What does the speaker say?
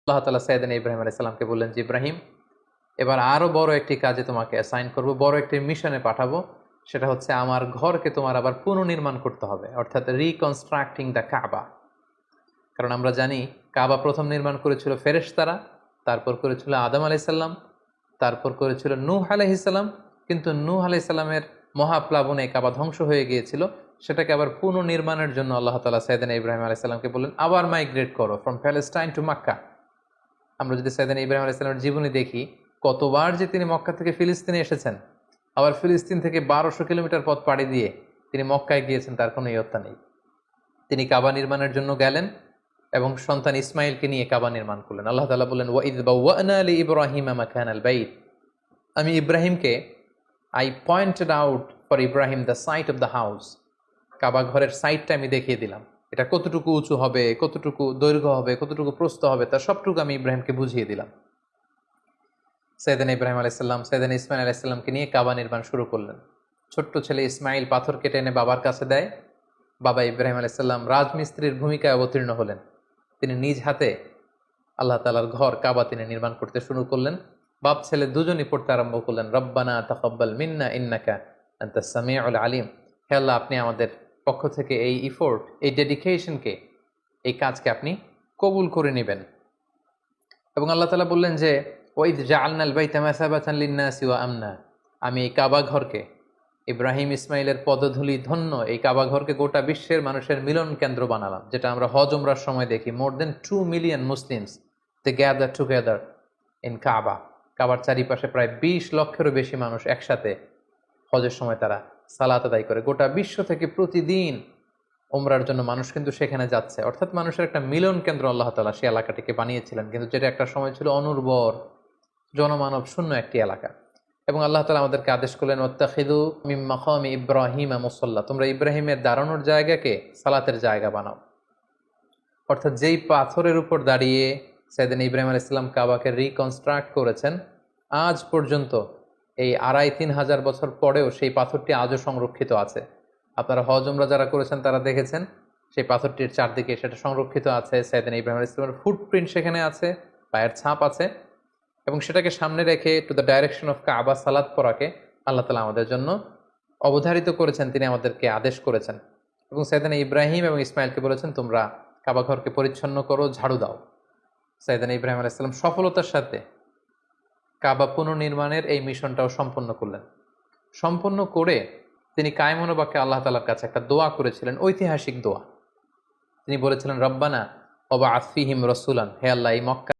আল্লাহ তাআলা সাইয়েদনা ইব্রাহিম আলাইহিস সালামকে বললেন যে, ইব্রাহিম, এবার আরো বড় একটি কাজে তোমাকে অ্যাসাইন করব, বড় একটি মিশনে পাঠাবো। সেটা হচ্ছে আমার ঘরকে তোমার আবার পুনর্নির্মাণ করতে হবে, অর্থাৎ রিকনস্ট্রাক্টিং দ্য কাবা। কারণ আমরা জানি কাবা প্রথম নির্মাণ করেছিল ফেরেশতারা, তারপর করেছিল আদম আলাইহিস সালাম, তারপর করেছিল নূহ আলাইহিস সালাম। কিন্তু নূহ আলাইহিস সালামের মহাপ্লাবনে কাবা ধ্বংস হয়ে গিয়েছিল। সেটাকে আবার পুনর্নির্মাণের জন্য আল্লাহ তাআলা সাইয়েদনা ইব্রাহিম আলাইহিস সালামকে বললেন, আবার মাইগ্রেট করো ফ্রম প্যালেস্টাইন টু মক্কা। আমরা যদি সাইয়েদনা ইব্রাহিম আলাইহিস সালামের জীবনী দেখি, কতবার যে তিনি মক্কা থেকে ফিলিস্তিনে এসেছেন, আবার ফিলিস্তিন থেকে 1200 কিলোমিটার পথ পাড়ি দিয়ে তিনি মক্কায় গিয়েছেন, তার কোনো ইয়ত্তা নেই। তিনি কাবা নির্মাণের জন্য গেলেন এবং সন্তান ইসমাইলকে নিয়ে কাবা নির্মাণ করলেন। আল্লাহ তাআলা বললেন, ওয়াইদ বাওয়া'না লিইব্রাহিমা মাকানাল বাইত। আমি ইব্রাহিমকে, I pointed out for Ibrahim the site of the house. Kaaba ঘরের সাইটটা আমি দেখিয়ে দিলাম, এটা কতটুকু উঁচু হবে, কতটুকু দৈর্ঘ্য হবে, কতটুকু প্রস্থ হবে, তার সবটুকু আমি ইব্রাহিমকে বুঝিয়ে দিলাম। সাইয়েদনা ইব্রাহিম আলাইহিস সালাম সাইয়েদনা ইসমাইল আলাইহিস সালামকে নিয়ে কাবা নির্মাণ শুরু করলেন। ছোট্ট ছেলে ইসমাইল পাথর কেটে এনে বাবার কাছে দেয়। বাবা ইব্রাহিম আলাইহিস সালাম রাজমিস্ত্রির ভূমিকায় অবতীর্ণ হলেন। তিনি নিজ হাতে আল্লাহ তাআলার ঘর কাবা তিনি নির্মাণ করতে শুরু করলেন। বাপ ছেলে দুজনই পড়তে আরম্ভ করলেন, রব্বানা তাকাব্বাল মিন্না ইন্নাকা আনতাস সামিউল আলিম। হে আল্লাহ, আপনি আমাদের পক্ষ থেকে এই ইফোর্ট, এই ডেডিকেশনকে, এই কাজকে আপনি কবুল করে নেবেন। এবং আল্লাহ তাআলা বললেন যে, ওয়াইদ জাআলনাল বাইতা মাসাবাতান লিন-নাসি ওয়া আমনা। আমি এই কাবা ঘরকে, ইব্রাহিম ইসমাইলের পদধূলি ধন্য এই কাবা ঘরকে গোটা বিশ্বের মানুষের মিলন কেন্দ্র বানালাম। যেটা আমরা হজ উমরার সময় দেখি, more than 2 million Muslims they gather together in Kaaba. কাবার চারিপাশে প্রায় 20 লক্ষেরও বেশি মানুষ একসাথে হজের সময় তারা সালাত আদায় করে। গোটা বিশ্ব থেকে প্রতিদিন উমরার জন্য মানুষ কিন্তু সেখানে যাচ্ছে। অর্থাৎ মানুষের একটা মিলন কেন্দ্র আল্লাহ তাআলা সেই এলাকাটিকে বানিয়েছিলেন, কিন্তু যেটা একটা সময় ছিল অনুর্বর, জনমানব শূন্য একটি এলাকা। এবং আল্লাহ তাআলা আমাদেরকে আদেশ করলেন, ওয়াত্তাখিযু মিন মাকামি ইব্রাহিমা মুসাল্লা। তোমরা ইব্রাহিমের দাঁড়ানোর জায়গাকে সালাতের জায়গা বানাও। অর্থাৎ যেই পাথরের উপর দাঁড়িয়ে সাইয়েদনা ইব্রাহিম আলাইহিস সালাম কাবাকে রিকনস্ট্রাক্ট করেছেন, আজ পর্যন্ত এই 2500-3000 বছর পরেও সেই পাথরটি আজও সংরক্ষিত আছে। আপনারা হজ উমরা যারা করেছেন তারা দেখেছেন, সেই পাথরটির চারদিকে সেটা সংরক্ষিত আছে। সাইয়েদনা ইব্রাহিম আলাইহিস সালামের ফুটপ্রিন্ট সেখানে আছে, পায়ের ছাপ আছে। এবং সেটাকে সামনে রেখে টু দ্য ডাইরেকশন অফ কাবা সালাত পড়াকে আল্লাহ তাআলা আমাদের জন্য অবধারিত করেছেন, তিনি আমাদেরকে আদেশ করেছেন। এবং সাইয়েদনা ইব্রাহিম এবং ইসমাইলকে বলেছেন, তোমরা কাবা ঘরকে পরিচ্ছন্ন করো, ঝাড়ু দাও। সাইয়েদনা ইব্রাহিম আলাইহিস সালাম সফলতার সাথে কাবা পুনর্নির্মাণের এই মিশনটাও সম্পন্ন করলেন। সম্পন্ন করে তিনি কায়মনোবাক্যে আল্লাহ তাআলার কাছে একটা দোয়া করেছিলেন, ঐতিহাসিক দোয়া। তিনি বলেছিলেন, রব্বানা ওয়াবআথ ফীহিম রাসূলান। হে আল্লাহ, এই মক্কা